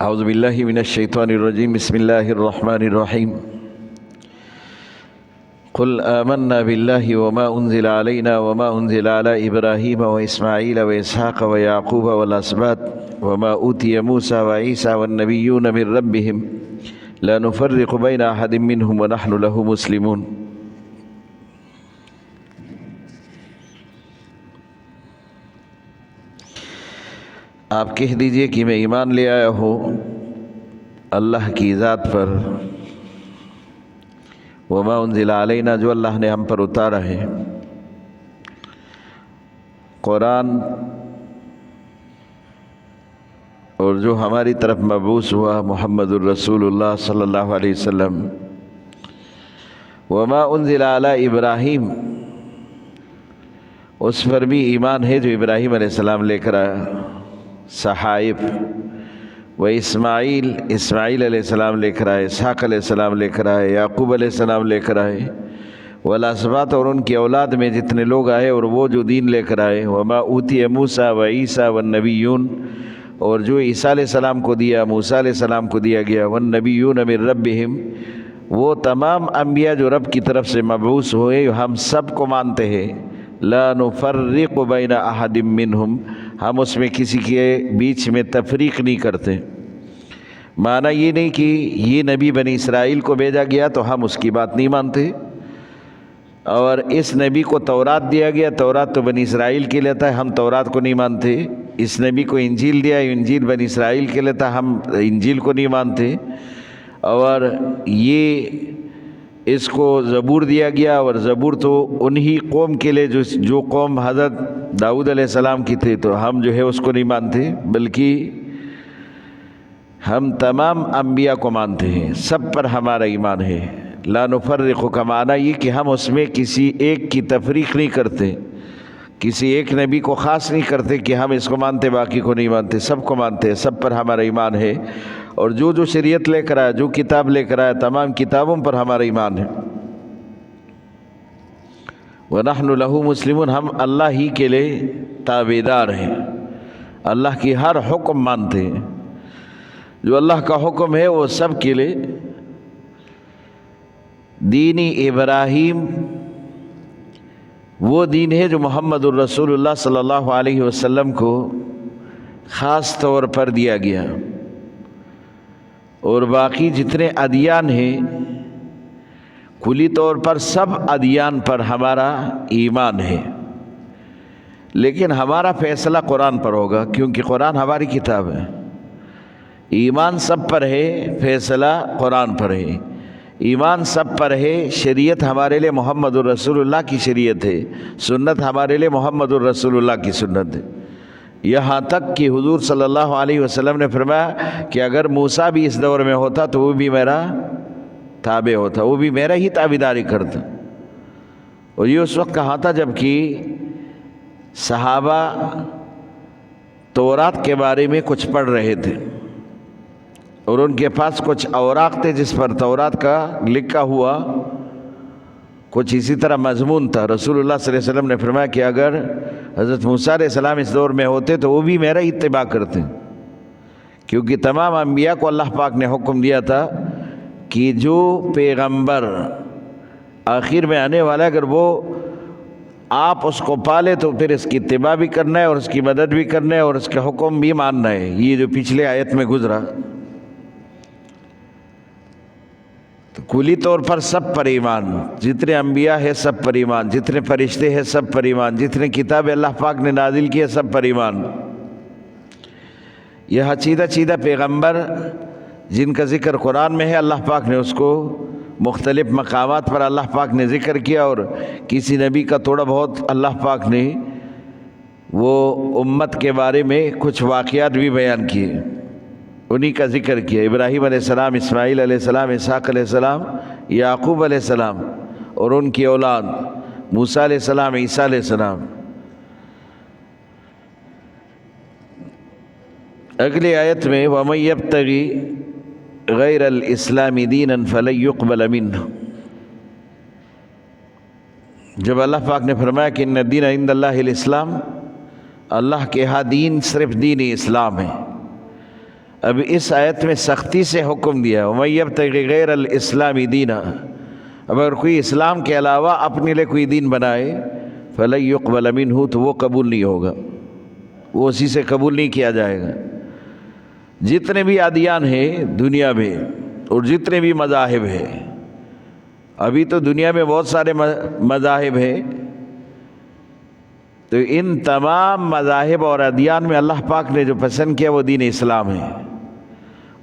اعوذ باللہ من الشیطان الرجیم بسم اللہ الرحمن الرحیم قل آمنا باللہ وما انزل علینا وما انزل علی ابراہیم واسماعیل واسحاق ویعقوب والاسباط وما اوتی موسیٰ وعیسیٰ والنبیون من ربهم لا نفرق بین احد منہم ونحن له مسلمون۔ آپ کہہ دیجئے کہ میں ایمان لے آیا ہوں اللہ کی ذات پر، وما انزل علینا، جو اللہ نے ہم پر اتارا ہے، قرآن، اور جو ہماری طرف مبعوث ہوا محمد الرسول اللہ صلی اللہ علیہ وسلم، وما انزل علی ابراہیم، اس پر بھی ایمان ہے جو ابراہیم علیہ السلام لے کر آیا، صحائف، و اسماعیل، اسماعیل علیہ السلام لے کر آئے، اسحاق علیہ السلام لے کر آئے، یعقوب علیہ السلام لے کر آئے، والاسباط، اور ان کی اولاد میں جتنے لوگ آئے اور وہ جو دین لے کر آئے، وما اوتی موسیٰ و عیسیٰ والنبیون، اور جو عیسیٰ علیہ السلام کو دیا، موسیٰ علیہ السلام کو دیا گیا، والنبیون من ربہم، وہ تمام انبیاء جو رب کی طرف سے مبعوث ہوئے ہم سب کو مانتے ہیں، لا نفرق بین احد منہم، ہم اس میں کسی کے بیچ میں تفریق نہیں کرتے۔ معنی یہ نہیں کہ یہ نبی بنی اسرائیل کو بھیجا گیا تو ہم اس کی بات نہیں مانتے، اور اس نبی کو تورات دیا گیا، تورات تو بنی اسرائیل کے لیے تھا، ہم تورات کو نہیں مانتے۔ اس نبی کو انجیل دیا، انجیل بنی اسرائیل کے لیے تھا، ہم انجیل کو نہیں مانتے۔ اور یہ اس کو زبور دیا گیا، اور زبور تو انہی قوم کے لیے جو قوم حضرت داؤد علیہ السلام کی تھی، تو ہم جو ہے اس کو نہیں مانتے، بلکہ ہم تمام انبیاء کو مانتے ہیں، سب پر ہمارا ایمان ہے۔ لا نفرق کا معنی یہ کہ ہم اس میں کسی ایک کی تفریق نہیں کرتے، کسی ایک نبی کو خاص نہیں کرتے کہ ہم اس کو مانتے باقی کو نہیں مانتے، سب کو مانتے ہیں، سب پر ہمارا ایمان ہے، اور جو شریعت لے کر آیا، جو کتاب لے کر آیا، تمام کتابوں پر ہمارا ایمان ہے۔ وَنَحْنُ لَهُ مُسْلِمُونَ، ہم اللہ ہی کے لیے تابعدار ہیں، اللہ کی ہر حکم مانتے ہیں، جو اللہ کا حکم ہے وہ سب کے لیے۔ دین ابراہیم وہ دین ہے جو محمد الرسول اللہ صلی اللہ علیہ وسلم کو خاص طور پر دیا گیا، اور باقی جتنے ادیان ہیں کلی طور پر سب ادیان پر ہمارا ایمان ہے، لیکن ہمارا فیصلہ قرآن پر ہوگا، کیونکہ قرآن ہماری کتاب ہے۔ ایمان سب پر ہے، فیصلہ قرآن پر ہے۔ ایمان سب پر ہے، شریعت ہمارے لیے محمد الرسول اللہ کی شریعت ہے، سنت ہمارے لیے محمد الرسول اللہ کی سنت ہے، یہاں تک کہ حضور صلی اللہ علیہ وسلم نے فرمایا کہ اگر موسیٰ بھی اس دور میں ہوتا تو وہ بھی میرا تابع ہوتا، وہ بھی میرا ہی تابعداری کرتا۔ اور یہ اس وقت کہا تھا جب کہ صحابہ تورات کے بارے میں کچھ پڑھ رہے تھے، اور ان کے پاس کچھ اوراق تھے جس پر تورات کا لکھا ہوا کچھ اسی طرح مضمون تھا۔ رسول اللہ صلی اللہ علیہ وسلم نے فرمایا کہ اگر حضرت موسیٰ علیہ السلام اس دور میں ہوتے تو وہ بھی میرا ہی اتباع کرتے، کیونکہ تمام انبیاء کو اللہ پاک نے حکم دیا تھا کہ جو پیغمبر آخر میں آنے والا ہے، اگر وہ آپ اس کو پالے تو پھر اس کی اتباع بھی کرنا ہے، اور اس کی مدد بھی کرنا ہے، اور اس کے حکم بھی ماننا ہے۔ یہ جو پچھلے آیت میں گزرا، تو کلی طور پر سب پر ایمان، جتنے انبیاء ہے سب پر ایمان، جتنے فرشتے ہیں سب پر ایمان، جتنے کتاب اللہ پاک نے نازل کی ہے سب پر ایمان۔ یہ چیدہ پیغمبر جن کا ذکر قرآن میں ہے، اللہ پاک نے اس کو مختلف مقامات پر اللہ پاک نے ذکر کیا، اور کسی نبی کا تھوڑا بہت اللہ پاک نے وہ امت کے بارے میں کچھ واقعات بھی بیان کیے، انہی کا ذکر کیا۔ ابراہیم علیہ السلام، اسماعیل علیہ السلام، اسحاق علیہ السلام، یعقوب علیہ السلام، اور ان کی اولاد موسیٰ علیہ السلام، عیسیٰ علیہ السلام۔ اگلی آیت میں وَمَن يَبْتَغِ غَيْرَ الْإِسْلَامِ دِينًا فَلَن يُقْبَلَ مِنْهُ، جب اللہ پاک نے فرمایا کہ ان الدین عند اللہ الاسلام، اللہ کے ہاں دین صرف دین اسلام ہے، اب اس آیت میں سختی سے حکم دیا وَمَن يَبْتَغِ غَيْرَ الْإِسْلَامِ دِينًا، اگر کوئی اسلام کے علاوہ اپنے لیے کوئی دین بنائے فَلَن يُقْبَلَ مِنْهُ، تو وہ قبول نہیں ہوگا، وہ اسی سے قبول نہیں کیا جائے گا۔ جتنے بھی ادیان ہیں دنیا میں اور جتنے بھی مذاہب ہیں، ابھی تو دنیا میں بہت سارے مذاہب ہیں، تو ان تمام مذاہب اور ادیان میں اللہ پاک نے جو پسند کیا وہ دین اسلام ہے،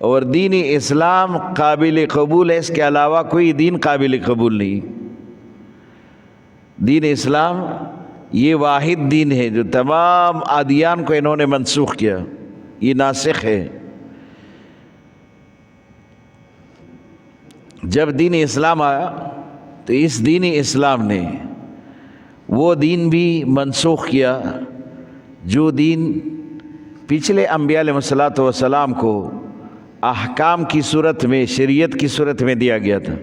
اور دین اسلام قابل قبول ہے، اس کے علاوہ کوئی دین قابل قبول نہیں۔ دین اسلام یہ واحد دین ہے جو تمام ادیان کو انہوں نے منسوخ کیا، یہ ناسخ ہے۔ جب دین اسلام آیا تو اس دین اسلام نے وہ دین بھی منسوخ کیا جو دین پچھلے انبیاء علیہ الصلوۃ والسلام کو احکام کی صورت میں، شریعت کی صورت میں دیا گیا تھا،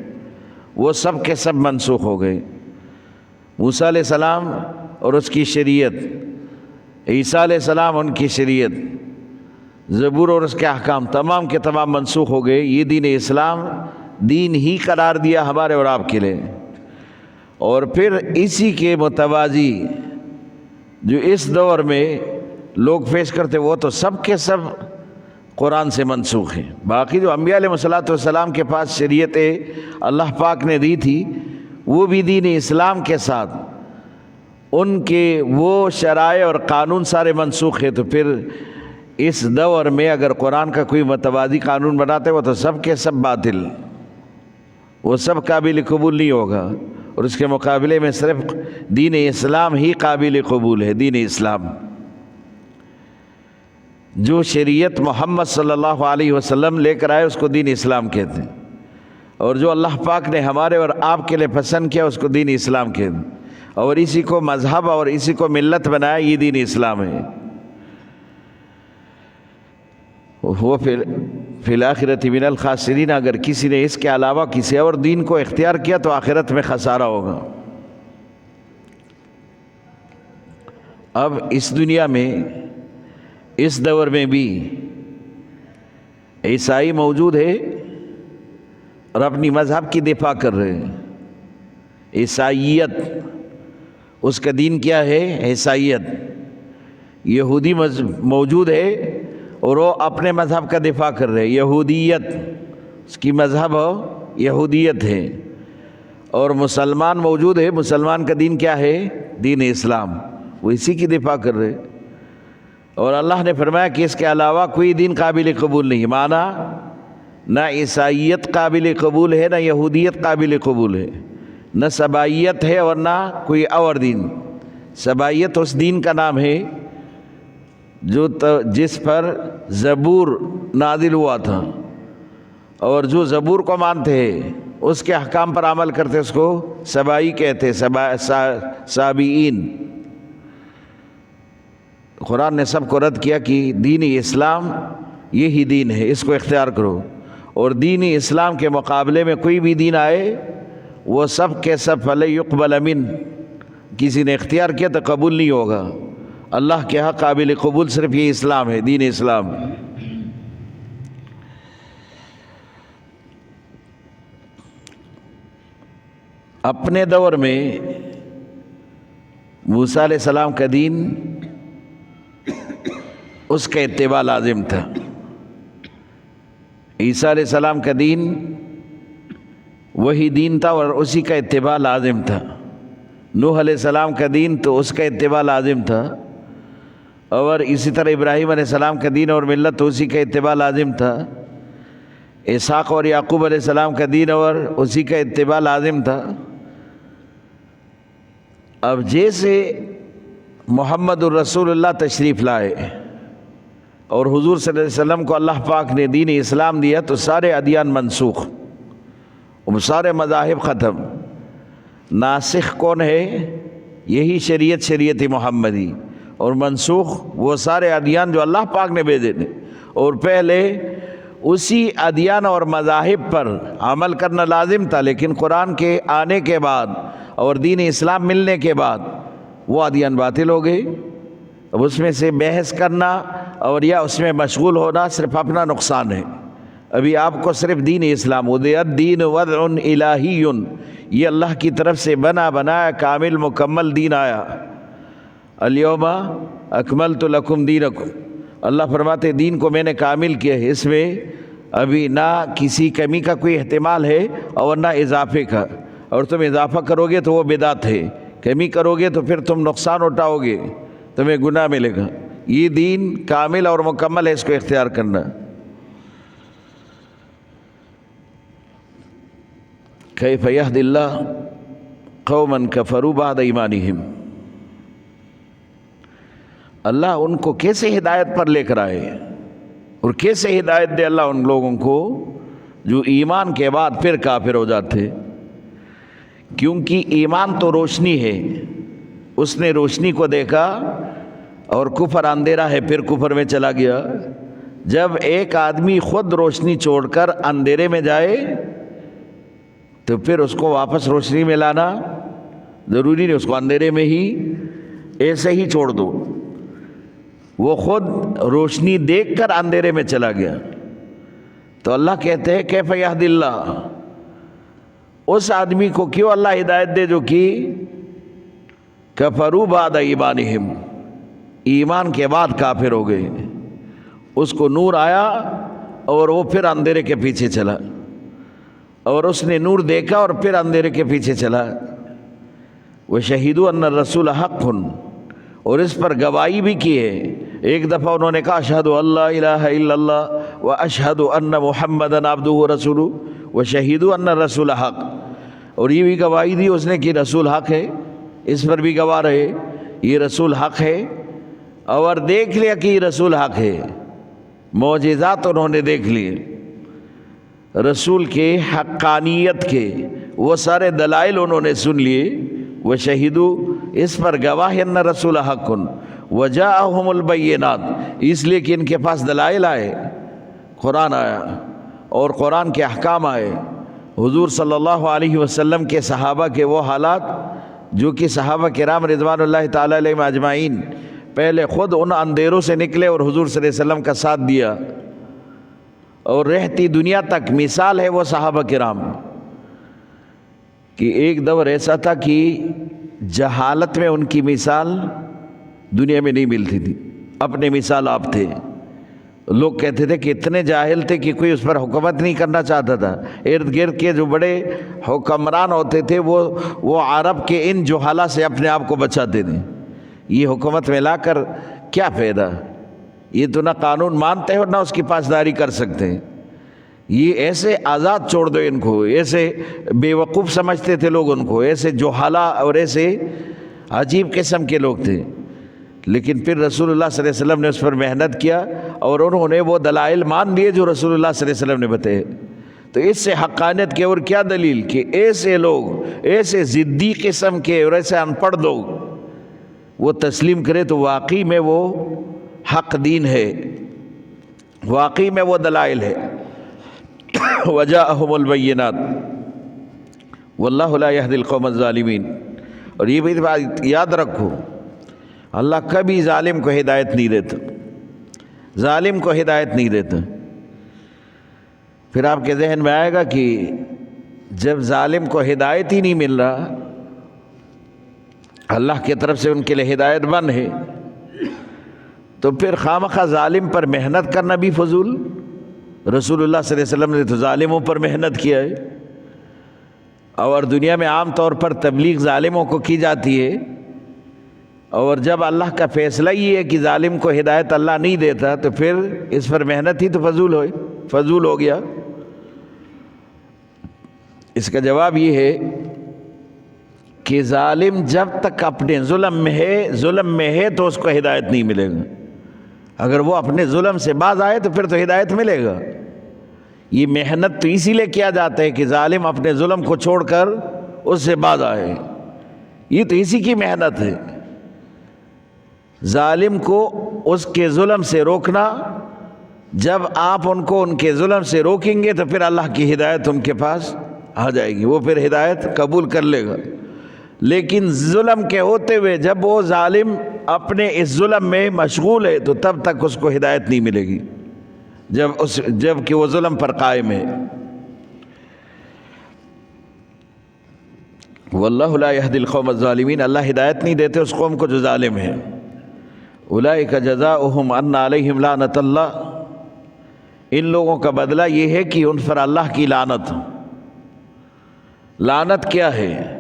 وہ سب کے سب منسوخ ہو گئے۔ موسیٰ علیہ السلام اور اس کی شریعت، عیسیٰ علیہ السلام ان کی شریعت، زبور اور اس کے احکام تمام کے تمام منسوخ ہو گئے۔ یہ دین اسلام دین ہی قرار دیا ہمارے اور آپ کے لیے، اور پھر اسی کے متوازی جو اس دور میں لوگ پیش کرتے وہ تو سب کے سب قرآن سے منسوخ ہیں۔ باقی جو انبیاء علیہ الصلوۃ والسلام کے پاس شریعتیں اللہ پاک نے دی تھی وہ بھی دین اسلام کے ساتھ ان کے وہ شرائع اور قانون سارے منسوخ ہیں۔ تو پھر اس دور میں اگر قرآن کا کوئی متوازی قانون بناتے وہ تو سب کے سب باطل، وہ سب قابل قبول نہیں ہوگا، اور اس کے مقابلے میں صرف دین اسلام ہی قابل قبول ہے۔ دین اسلام جو شریعت محمد صلی اللہ علیہ وسلم لے کر آئے اس کو دین اسلام کہتے ہیں، اور جو اللہ پاک نے ہمارے اور آپ کے لیے پسند کیا اس کو دین اسلام کہتے ہیں، اور اسی کو مذہب اور اسی کو ملت بنایا، یہ دین اسلام ہے۔ وہ فی الآخرۃ من الخاسرین، اگر کسی نے اس کے علاوہ کسی اور دین کو اختیار کیا تو آخرت میں خسارہ ہوگا۔ اب اس دنیا میں اس دور میں بھی عیسائی موجود ہے اور اپنی مذہب کی دفاع کر رہے ہیں۔ عیسائیت، اس کا دین کیا ہے؟ عیسائیت۔ یہودی موجود ہے اور وہ اپنے مذہب کا دفاع کر رہے ہیں، یہودیت، اس کی مذہب یہودیت ہے۔ اور مسلمان موجود ہے، مسلمان کا دین کیا ہے؟ دین اسلام، وہ اسی کی دفاع کر رہے ہیں۔ اور اللہ نے فرمایا کہ اس کے علاوہ کوئی دین قابل قبول نہیں، مانا نہ عیسائیت قابل قبول ہے، نہ یہودیت قابل قبول ہے، نہ سبائیت ہے اور نہ کوئی اور دین۔ سبائیت اس دین کا نام ہے جس پر زبور نازل ہوا تھا، اور جو زبور کو مانتے ہیں اس کے احکام پر عمل کرتے اس کو سبائی کہتے، سابئین۔ قرآن نے سب کو رد کیا کہ دین اسلام یہی دین ہے، اس کو اختیار کرو، اور دین اسلام کے مقابلے میں کوئی بھی دین آئے وہ سب کے سب فَلَن يُقْبَلَ مِنْهُ، کسی نے اختیار کیا تو قبول نہیں ہوگا۔ اللہ کے ہاں قابل قبول صرف یہ اسلام ہے، دین اسلام۔ اپنے دور میں موسیٰ علیہ السلام کا دین اس کا اتباع لازم تھا، عیسیٰ علیہ السلام کا دین وہی دین تھا اور اسی کا اتباع لازم تھا، نوح علیہ السلام کا دین تو اس کا اتباع لازم تھا، اور اسی طرح ابراہیم علیہ السلام کا دین اور ملت تو اسی کا اتباع لازم تھا، اسحاق اور یعقوب علیہ السلام کا دین اور اسی کا اتباع لازم تھا۔ اب جیسے محمد الرسول اللہ تشریف لائے اور حضور صلی اللہ علیہ وسلم کو اللہ پاک نے دین اسلام دیا تو سارے ادیان منسوخ، سارے مذاہب ختم۔ ناسخ کون ہے؟ یہی شریعت محمدی، اور منسوخ وہ سارے ادیان جو اللہ پاک نے بھیجے تھے، اور پہلے اسی ادیان اور مذاہب پر عمل کرنا لازم تھا، لیکن قرآن کے آنے کے بعد اور دین اسلام ملنے کے بعد وہ ادیان باطل ہو گئے۔ اب اس میں سے بحث کرنا اور یا اس میں مشغول ہونا صرف اپنا نقصان ہے۔ ابھی آپ کو صرف دین اسلام الدین وضع الہی، یہ اللہ کی طرف سے بنایا کامل مکمل دین آیا۔ الیوم اکملت لکم دینکم، اللہ فرماتے دین کو میں نے کامل کیا ہے، اس میں ابھی نہ کسی کمی کا کوئی احتمال ہے اور نہ اضافے کا، اور تم اضافہ کرو گے تو وہ بدعت ہے، کمی کرو گے تو پھر تم نقصان اٹھاؤ گے، تمہیں گناہ ملے گا۔ یہ دین کامل اور مکمل ہے، اس کو اختیار کرنا۔ کیف یہدی اللہ قوما کفروا بعد ایمانہم، اللہ ان کو کیسے ہدایت پر لے کر آئے اور کیسے ہدایت دے اللہ ان لوگوں کو جو ایمان کے بعد پھر کافر ہو جاتے۔ کیونکہ ایمان تو روشنی ہے، اس نے روشنی کو دیکھا، اور کفر اندھیرا ہے، پھر کفر میں چلا گیا۔ جب ایک آدمی خود روشنی چھوڑ کر اندھیرے میں جائے تو پھر اس کو واپس روشنی میں لانا ضروری نہیں، اس کو اندھیرے میں ہی ایسے ہی چھوڑ دو۔ وہ خود روشنی دیکھ کر اندھیرے میں چلا گیا، تو اللہ کہتے ہیں کیف یہدی اللہ، اس آدمی کو کیوں اللہ ہدایت دے جو کہ کفروا بعد ایمانہم، ایمان کے بعد کافر ہو گئے۔ اس کو نور آیا اور وہ پھر اندھیرے کے پیچھے چلا، اور اس نے نور دیکھا اور پھر اندھیرے کے پیچھے چلا۔ وشہدوا ان الرسول حق، اور اس پر گواہی بھی کی ہے۔ ایک دفعہ انہوں نے کہا اشہد ان لا الہ الا اللہ واشہد ان محمدا عبدہ ورسولہ وشہدوا ان الرسول حق، اور یہ بھی گواہی دی اس نے کہ رسول حق ہے، اس پر بھی گواہ رہے یہ رسول حق ہے، اور دیکھ لیا کہ یہ رسول حق ہے۔ معجزات انہوں نے دیکھ لیے رسول کے حقانیت کے، وہ سارے دلائل انہوں نے سن لیے۔ وشہدوا، اس پر گواہ ان رسول حق وجاءہم البینات، اس لیے کہ ان کے پاس دلائل آئے، قرآن آیا اور قرآن کے احکام آئے، حضور صلی اللہ علیہ وسلم کے صحابہ کے وہ حالات جو کہ صحابہ کرام رضوان اللہ تعالی علیہم اجمعین پہلے خود ان اندھیروں سے نکلے اور حضور صلی اللہ علیہ وسلم کا ساتھ دیا، اور رہتی دنیا تک مثال ہے وہ صحابہ کرام کہ ایک دور ایسا تھا کہ جہالت میں ان کی مثال دنیا میں نہیں ملتی تھی، اپنے مثال آپ تھے۔ لوگ کہتے تھے کہ اتنے جاہل تھے کہ کوئی اس پر حکومت نہیں کرنا چاہتا تھا، ارد گرد کے جو بڑے حکمران ہوتے تھے وہ عرب کے ان جہالہ سے اپنے آپ کو بچاتے تھے۔ یہ حکومت میں لا کر کیا فائدہ، یہ تو نہ قانون مانتے ہو نہ اس کی پاسداری کر سکتے ہیں، یہ ایسے آزاد چھوڑ دو ان کو، ایسے بے وقوف سمجھتے تھے لوگ ان کو، ایسے جہالہ اور ایسے عجیب قسم کے لوگ تھے۔ لیکن پھر رسول اللہ صلی اللہ علیہ وسلم نے اس پر محنت کیا اور انہوں نے وہ دلائل مان لیے جو رسول اللہ صلی اللہ علیہ وسلم نے بتائے۔ تو اس سے حقانیت کی اور کیا دلیل کہ ایسے لوگ، ایسے ضدی قسم کے اور ایسے ان پڑھ لوگ وہ تسلیم کرے تو واقعی میں وہ حق دین ہے، واقعی میں وہ دلائل ہے۔ وجاءہم البینات واللہ لا یہدی القوم الظالمین۔ اور یہ بھی بات یاد رکھو، اللہ کبھی ظالم کو ہدایت نہیں دیتا، ظالم کو ہدایت نہیں دیتا۔ پھر آپ کے ذہن میں آئے گا کہ جب ظالم کو ہدایت ہی نہیں مل رہا، اللہ کی طرف سے ان کے لیے ہدایت بند ہے، تو پھر خامخواہ ظالم پر محنت کرنا بھی فضول۔ رسول اللہ صلی اللہ علیہ وسلم نے تو ظالموں پر محنت کیا ہے، اور دنیا میں عام طور پر تبلیغ ظالموں کو کی جاتی ہے، اور جب اللہ کا فیصلہ یہ ہے کہ ظالم کو ہدایت اللہ نہیں دیتا تو پھر اس پر محنت ہی تو فضول ہو گیا۔ اس کا جواب یہ ہے کہ ظالم جب تک اپنے ظلم میں ہے تو اس کو ہدایت نہیں ملے گا، اگر وہ اپنے ظلم سے باز آئے تو پھر تو ہدایت ملے گا۔ یہ محنت تو اسی لیے کیا جاتا ہے کہ ظالم اپنے ظلم کو چھوڑ کر اس سے باز آئے، یہ تو اسی کی محنت ہے، ظالم کو اس کے ظلم سے روکنا۔ جب آپ ان کو ان کے ظلم سے روکیں گے تو پھر اللہ کی ہدایت ان کے پاس آ جائے گی، وہ پھر ہدایت قبول کر لے گا۔ لیکن ظلم کے ہوتے ہوئے جب وہ ظالم اپنے اس ظلم میں مشغول ہے تو تب تک اس کو ہدایت نہیں ملے گی جب کہ وہ ظلم پر قائم ہے۔ واللہ لا یہدی القوم الظالمین، اللہ ہدایت نہیں دیتے اس قوم کو جو ظالم ہے۔ اولئک جزاؤہم ان علیہم لعنۃ اللہ، ان لوگوں کا بدلہ یہ ہے کہ ان پر اللہ کی لعنت۔ لعنت کیا ہے؟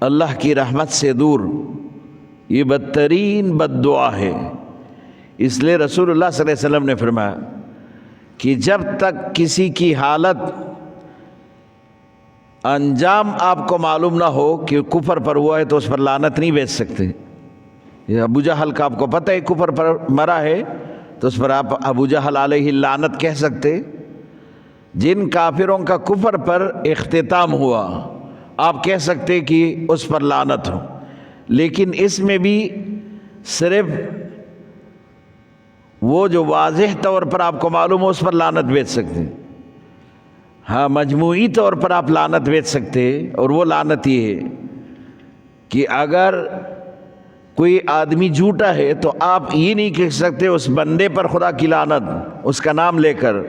اللہ کی رحمت سے دور، یہ بدترین بد دعا ہے۔ اس لیے رسول اللہ صلی اللہ علیہ وسلم نے فرمایا کہ جب تک کسی کی حالت انجام آپ کو معلوم نہ ہو کہ کفر پر ہوا ہے تو اس پر لعنت نہیں بھیج سکتے۔ یہ ابو جہل کا آپ کو پتہ ہے کفر پر مرا ہے تو اس پر آپ ابو جہل علیہ لعنت کہہ سکتے؟ جن کافروں کا کفر پر اختتام ہوا آپ کہہ سکتے کہ اس پر لعنت ہو، لیکن اس میں بھی صرف وہ جو واضح طور پر آپ کو معلوم ہو اس پر لعنت بھیج سکتے۔ ہاں مجموعی طور پر آپ لعنت بھیج سکتے، اور وہ لعنت یہ ہے کہ اگر کوئی آدمی جھوٹا ہے تو آپ یہ نہیں کہہ سکتے اس بندے پر خدا کی لعنت اس کا نام لے کر،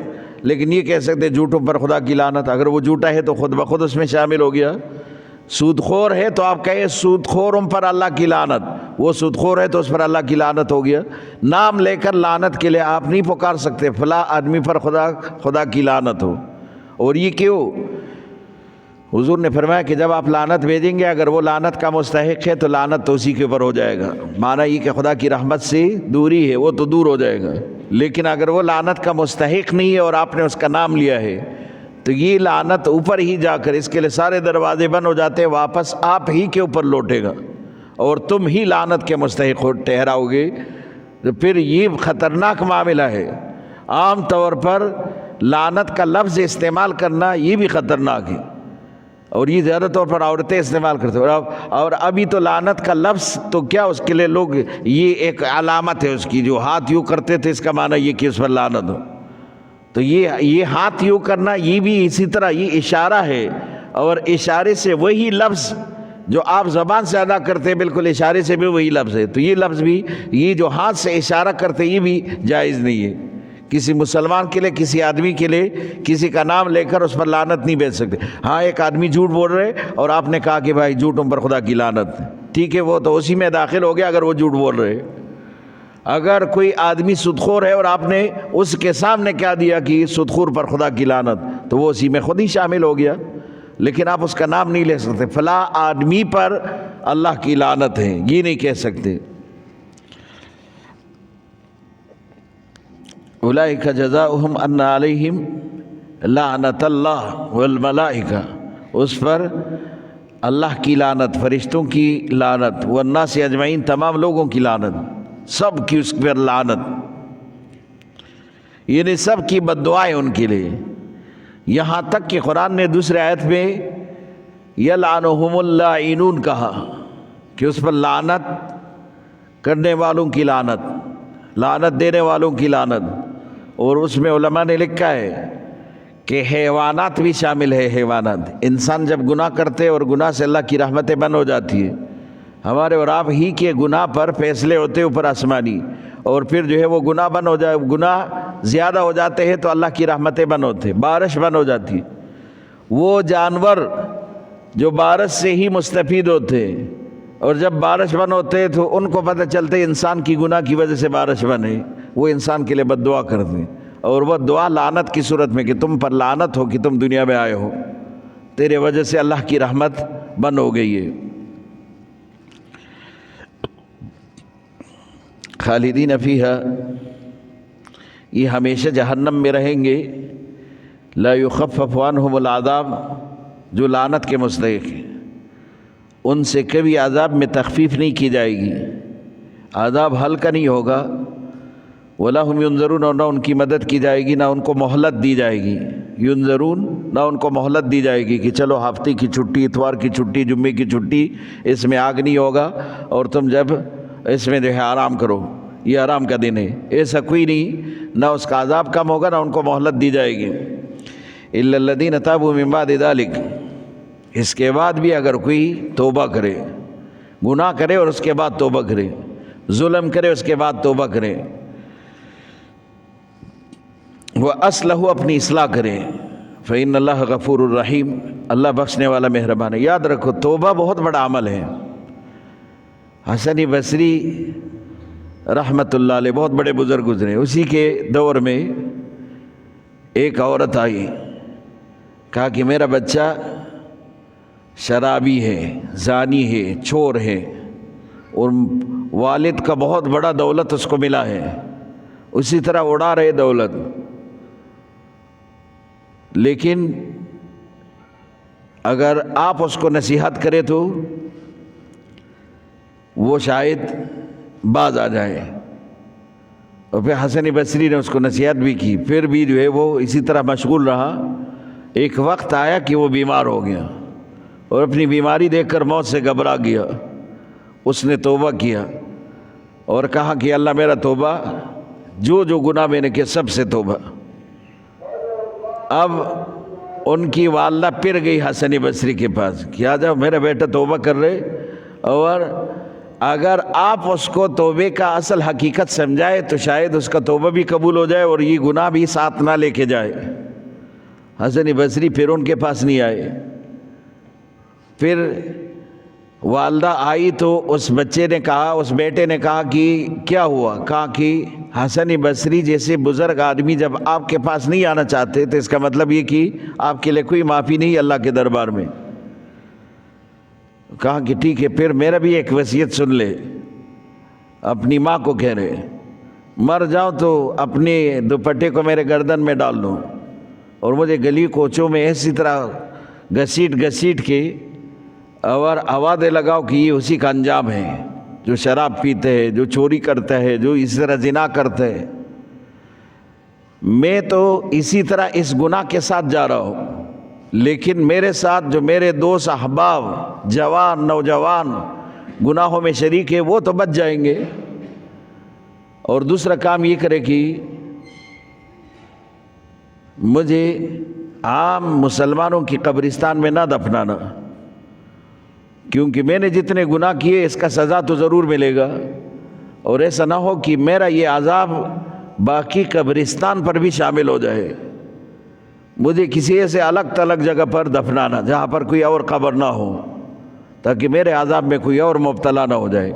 لیکن یہ کہہ سکتے جھوٹوں پر خدا کی لعنت۔ اگر وہ جھوٹا ہے تو خود بخود اس میں شامل ہو گیا۔ سود خور ہے تو آپ کہے سود خوروں پر اللہ کی لعنت، وہ سود خور ہے تو اس پر اللہ کی لعنت ہو گیا۔ نام لے کر لعنت کے لیے آپ نہیں پکار سکتے فلاں آدمی پر خدا کی لعنت ہو۔ اور یہ کیوں؟ حضور نے فرمایا کہ جب آپ لعنت بھیجیں گے اگر وہ لعنت کا مستحق ہے تو لعنت تو اسی کے اوپر ہو جائے گا، معنی یہ کہ خدا کی رحمت سے دوری ہے، وہ تو دور ہو جائے گا۔ لیکن اگر وہ لعنت کا مستحق نہیں ہے اور آپ نے اس کا نام لیا ہے تو یہ لعنت اوپر ہی جا کر اس کے لیے سارے دروازے بند ہو جاتے ہیں، واپس آپ ہی کے اوپر لوٹے گا اور تم ہی لعنت کے مستحق ٹھہراؤ گے۔ تو پھر یہ خطرناک معاملہ ہے۔ عام طور پر لعنت کا لفظ استعمال کرنا یہ بھی خطرناک ہے، اور یہ زیادہ طور پر عورتیں استعمال کرتے ہیں۔ اور ابھی تو لعنت کا لفظ تو کیا، اس کے لیے لوگ یہ ایک علامت ہے اس کی، جو ہاتھ یوں کرتے تھے اس کا معنی یہ کہ اس پر لعنت ہو۔ تو یہ ہاتھ یوں کرنا یہ بھی اسی طرح یہ اشارہ ہے، اور اشارے سے وہی لفظ جو آپ زبان سے ادا کرتے ہیں بالکل اشارے سے بھی وہی لفظ ہے۔ تو یہ لفظ بھی، یہ جو ہاتھ سے اشارہ کرتے یہ بھی جائز نہیں ہے۔ کسی مسلمان کے لیے، کسی آدمی کے لیے کسی کا نام لے کر اس پر لعنت نہیں بھیج سکتے۔ ہاں ایک آدمی جھوٹ بول رہے اور آپ نے کہا کہ بھائی جھوٹوں پر خدا کی لعنت، ٹھیک ہے وہ تو اسی میں داخل ہو گیا اگر وہ جھوٹ بول رہے۔ اگر کوئی آدمی سودخور ہے اور آپ نے اس کے سامنے کہہ دیا کہ سودخور پر خدا کی لعنت تو وہ اسی میں خود ہی شامل ہو گیا، لیکن آپ اس کا نام نہیں لے سکتے فلاں آدمی پر اللہ کی لعنت ہے، یہ نہیں کہہ سکتے۔ اولئک جزاؤہم ان علیہم لعنت اللہ والملائکہ، اس پر اللہ کی لعنت، فرشتوں کی لعنت، والناس اجمعین، تمام لوگوں کی لعنت، سب کی اس پر لعنت، یعنی سب کی بد دعائیں ان کے لیے۔ یہاں تک کہ قرآن نے دوسرے آیت میں یلعنہم اللاعنون کہا کہ اس پر لعنت کرنے والوں کی لعنت، لعنت دینے والوں کی لعنت۔ اور اس میں علماء نے لکھا ہے کہ حیوانات بھی شامل ہے۔ حیوانات، انسان جب گناہ کرتے اور گناہ سے اللہ کی رحمتیں بند ہو جاتی ہے، ہمارے اور آپ ہی کے گناہ پر فیصلے ہوتے اوپر آسمانی، اور پھر جو ہے وہ گناہ بند ہو جائے، گناہ زیادہ ہو جاتے ہیں تو اللہ کی رحمتیں بند ہوتے، بارش بند ہو جاتی ہے۔ وہ جانور جو بارش سے ہی مستفید ہوتے ہیں، اور جب بارش بند ہوتے تو ان کو پتہ چلتے انسان کی گناہ کی وجہ سے بارش بند ہے، وہ انسان کے لیے بد دعا کرتے ہیں، اور وہ دعا لعنت کی صورت میں کہ تم پر لعنت ہو کہ تم دنیا میں آئے ہو، تیرے وجہ سے اللہ کی رحمت بند ہو گئی ہے۔ خالدین فیہا، یہ ہمیشہ جہنم میں رہیں گے۔ لا یخفف عنہم العذاب، جو لعنت کے مستحق ہیں ان سے کبھی عذاب میں تخفیف نہیں کی جائے گی، عذاب ہلکا نہیں ہوگا۔ ولا ہم ینظرون، اور نہ ان کی مدد کی جائے گی، نہ ان کو مہلت دی جائے گی۔ ینظرون، نہ ان کو مہلت دی جائے گی کہ چلو ہفتے کی چھٹی، اتوار کی چھٹی، جمعے کی چھٹی، اس میں آگ نہیں ہوگا اور تم جب اس میں جو ہے آرام کرو، یہ آرام کا دن ہے، ایسا کوئی نہیں۔ نہ اس کا عذاب کم ہوگا، نہ ان کو مہلت دی جائے گی۔ الا الذین تابوا من بعد ذلک، اس کے بعد بھی اگر کوئی توبہ کرے، گناہ کرے اور اس کے بعد توبہ کرے، ظلم کرے اس کے بعد توبہ کرے، وہ اصلح اپنی اصلاح کرے، فإن اللہ غفور الرحیم، اللہ بخشنے والا مہربان ہے۔ یاد رکھو توبہ بہت بڑا عمل ہے۔ حسن بصری رحمۃ اللہ علیہ بہت بڑے بزرگ گزرے، اسی کے دور میں ایک عورت آئی، کہا کہ میرا بچہ شرابی ہے، زانی ہے، چور ہے، اور والد کا بہت بڑا دولت اس کو ملا ہے، اسی طرح اڑا رہے دولت، لیکن اگر آپ اس کو نصیحت کرے تو وہ شاید باز آ جائے۔ اور پھر حسن بصری نے اس کو نصیحت بھی کی، پھر بھی جو ہے وہ اسی طرح مشغول رہا۔ ایک وقت آیا کہ وہ بیمار ہو گیا اور اپنی بیماری دیکھ کر موت سے گھبرا گیا۔ اس نے توبہ کیا اور کہا کہ اللہ میرا توبہ، جو جو گناہ میں نے کیا سب سے توبہ۔ اب ان کی والدہ پھر گئی حسن بصری کے پاس کہ آ جاؤ میرا بیٹا توبہ کر رہے، اور اگر آپ اس کو توبے کا اصل حقیقت سمجھائے تو شاید اس کا توبہ بھی قبول ہو جائے اور یہ گناہ بھی ساتھ نہ لے کے جائے۔ حسن بصری پھر ان کے پاس نہیں آئے۔ پھر والدہ آئی تو اس بچے نے کہا، اس بیٹے نے کہا کہ کیا ہوا؟ کہا کہ حسن بصری جیسے بزرگ آدمی جب آپ کے پاس نہیں آنا چاہتے تو اس کا مطلب یہ کہ آپ کے لیے کوئی معافی نہیں اللہ کے دربار میں۔ کہا کہ ٹھیک ہے، پھر میرا بھی ایک وصیت سن لے۔ اپنی ماں کو کہہ رہے مر جاؤں تو اپنے دوپٹے کو میرے گردن میں ڈال دو اور مجھے گلی کوچوں میں ایسی طرح گھسیٹ گھسیٹ کے اور آوازیں لگاؤ کہ یہ اسی کا انجام ہے جو شراب پیتے ہے، جو چوری کرتا ہے، جو اس طرح زنا کرتا ہے۔ میں تو اسی طرح اس گناہ کے ساتھ جا رہا ہوں، لیکن میرے ساتھ جو میرے دوست احباب جوان نوجوان گناہوں میں شریک ہے وہ تو بچ جائیں گے۔ اور دوسرا کام یہ کرے کہ مجھے عام مسلمانوں کی قبرستان میں نہ دفنانا، کیونکہ میں نے جتنے گناہ کیے اس کا سزا تو ضرور ملے گا، اور ایسا نہ ہو کہ میرا یہ عذاب باقی قبرستان پر بھی شامل ہو جائے۔ مجھے کسی ایسے الگ تلگ جگہ پر دفنانا جہاں پر کوئی اور قبر نہ ہو، تاکہ میرے عذاب میں کوئی اور مبتلا نہ ہو جائے۔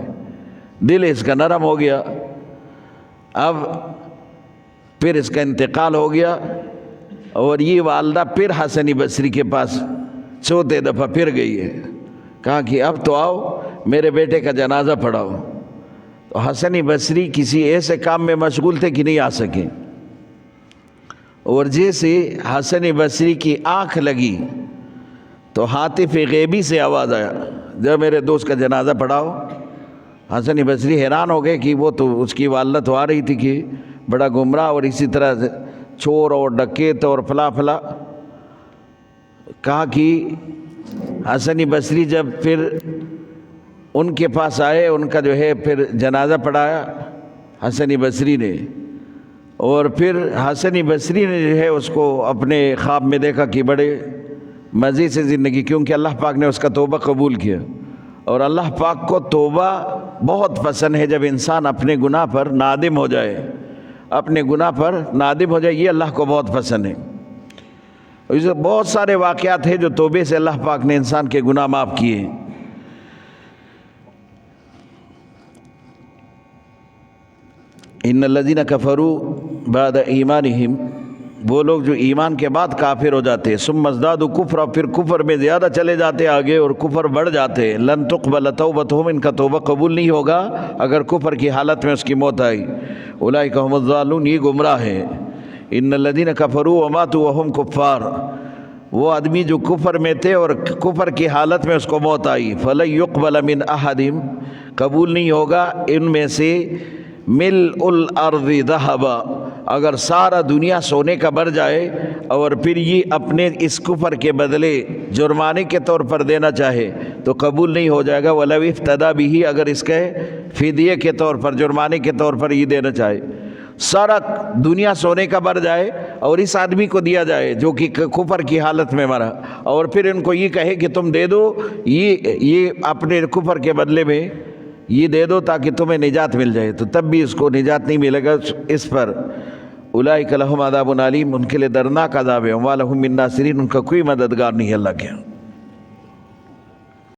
دل اس کا نرم ہو گیا۔ اب پھر اس کا انتقال ہو گیا، اور یہ والدہ پھر حسن بصری کے پاس چوتھے دفعہ پھر گئی ہے۔ کہا کہ اب تو آؤ میرے بیٹے کا جنازہ پڑھاؤ۔ تو حسن بصری کسی ایسے کام میں مشغول تھے کہ نہیں آ سکے، اور جیسے حسن بصری کی آنکھ لگی تو ہاتف غیبی سے آواز آیا، جب میرے دوست کا جنازہ پڑھاؤ۔ حسن بصری حیران ہو گئے کہ وہ تو اس کی والدہ تو آ رہی تھی کہ بڑا گمراہ اور اسی طرح چور اور ڈکیت اور فلاں فلاں۔ کہا کہ حسن بصری جب پھر ان کے پاس آئے، ان کا جو ہے پھر جنازہ پڑھایا حسن بصری نے، اور پھر حسن بصری نے جو ہے اس کو اپنے خواب میں دیکھا کہ بڑے مزے سے زندگی، کیونکہ اللہ پاک نے اس کا توبہ قبول کیا، اور اللہ پاک کو توبہ بہت پسند ہے۔ جب انسان اپنے گناہ پر نادم ہو جائے، اپنے گناہ پر نادم ہو جائے، یہ اللہ کو بہت پسند ہے۔ اس بہت سارے واقعات ہیں جو توبے سے اللہ پاک نے انسان کے گناہ معاف کیے۔ ان الذین کفروا بعد ایمانہم، وہ لوگ جو ایمان کے بعد کافر ہو جاتے ہیں، ثم ازدادوا کفرا، پھر کفر میں زیادہ چلے جاتے آگے اور کفر بڑھ جاتے ہیں، لن تقبل توبتہم، ان کا توبہ قبول نہیں ہوگا اگر کفر کی حالت میں اس کی موت آئی۔ اولئک هم الضالون، یہ گمراہ ہیں۔ ان الذین کفروا وماتوا وهم کفار، وہ آدمی جو کفر میں تھے اور کفر کی حالت میں اس کو موت آئی، فلن يقبل من احدہم، قبول نہیں ہوگا ان میں سے ملء الارض ذہبا، اگر سارا دنیا سونے کا بھر جائے اور پھر یہ اپنے اس کفر کے بدلے جرمانے کے طور پر دینا چاہے تو قبول نہیں ہو جائے گا۔ ولو افتدی بہ، اگر اس کے فدیے کے طور پر، جرمانے کے طور پر یہ دینا چاہے، سارا دنیا سونے کا بھر جائے اور اس آدمی کو دیا جائے جو کہ کفر کی حالت میں مرا، اور پھر ان کو یہ کہے کہ تم دے دو یہ اپنے کفر کے بدلے میں یہ دے دو تاکہ تمہیں نجات مل جائے، تو تب بھی اس کو نجات نہیں ملے گا، اس پر اولئک لہم عذاب علیم، ان کے لیے دردناک عذاب ہے، وما لہم من ناصرین، ان کا کوئی مددگار نہیں ہے اللہ کے ہاں۔